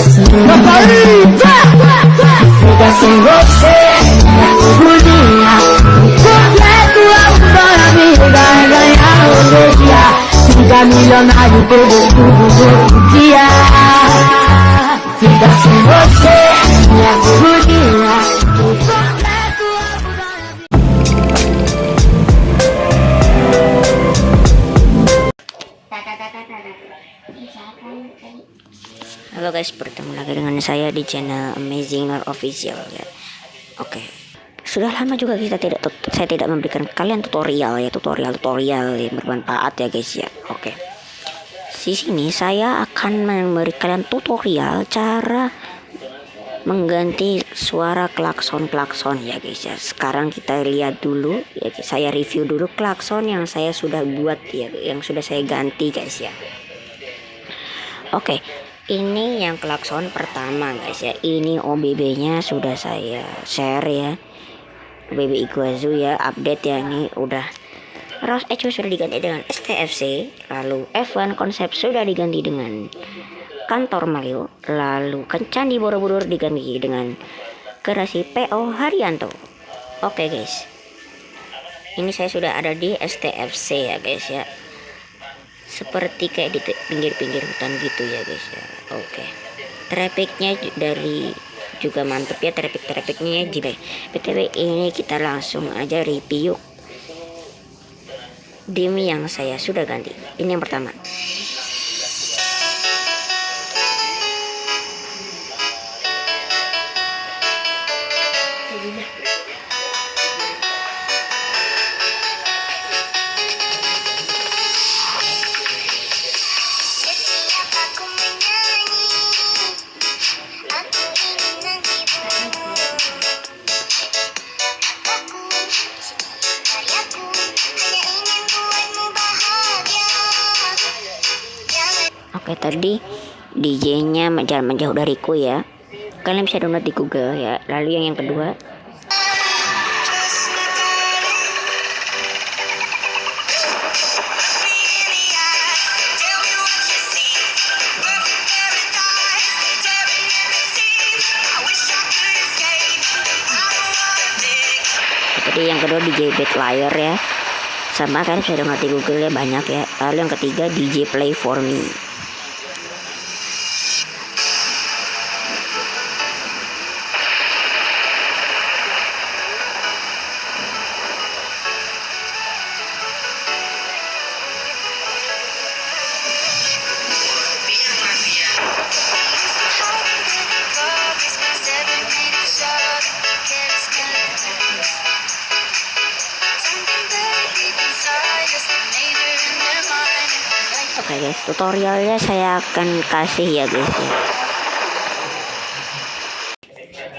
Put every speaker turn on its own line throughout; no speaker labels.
Meu favorito. Fica sem você, bonita. Completo amor, amiga, é ganhar o dia. Fica milionário, perder tudo todo dia. Fica sem você, minha bonita. Completo amor.
Halo guys, bertemu lagi dengan saya di channel Amazing Nur Official ya. Oke. Sudah lama juga saya tidak memberikan kalian tutorial yang bermanfaat ya guys ya. Oke. Di sini saya akan memberi kalian tutorial cara mengganti suara klakson ya guys ya. Sekarang kita lihat dulu ya, saya review dulu klakson yang saya sudah buat ya, yang sudah saya ganti guys ya. Oke, ini yang klakson pertama guys ya. Ini OBB-nya sudah saya share ya. OBB Iguazu ya, update ya. Ini udah Rose Echo sudah diganti dengan STFC, lalu F1 konsep sudah diganti dengan Kantor Mario, lalu Candi Borobudur diganti dengan Garasi PO Haryanto. Oke guys, ini saya sudah ada di STFC ya guys ya, seperti kayak di pinggir-pinggir hutan gitu ya guys ya. Oke, trafficnya dari juga mantep ya, trafficnya ya. BTW ini kita langsung aja review dim yang saya sudah ganti. Ini yang pertama. Oke, tadi DJ-nya jangan menjauh dariku ya. Kalian bisa download di Google ya. Lalu yang kedua. Tadi yang kedua DJ Bad Liar ya. Sama kan bisa download di Google ya, banyak ya. Lalu yang ketiga DJ Play For Me. Oke guys, tutorialnya saya akan kasih ya guys ya.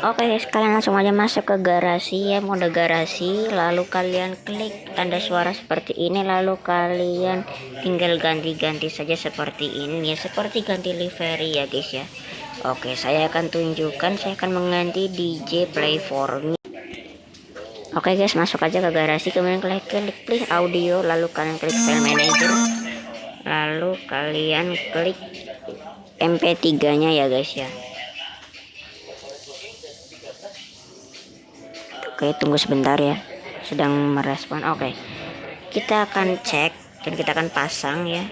Oke guys, kalian langsung aja masuk ke garasi ya, mode garasi. Lalu kalian klik tanda suara seperti ini. Lalu kalian tinggal ganti-ganti saja seperti ini ya, seperti ganti livery ya guys ya. Oke, saya akan tunjukkan, saya akan mengganti DJ Play For Me. Oke guys, masuk aja ke garasi, kemudian klik play audio, lalu kalian klik file manager, lalu kalian klik MP3 nya ya guys ya. Oke, tunggu sebentar ya, sedang merespon. Oke, kita akan cek dan kita akan pasang ya.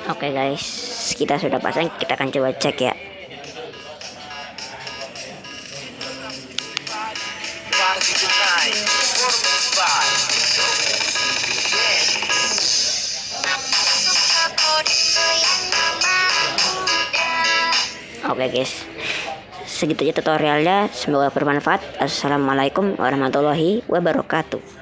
Oke guys, kita sudah pasang, kita akan coba cek ya. Oke guys, segitu aja tutorialnya, semoga bermanfaat. Assalamualaikum warahmatullahi wabarakatuh.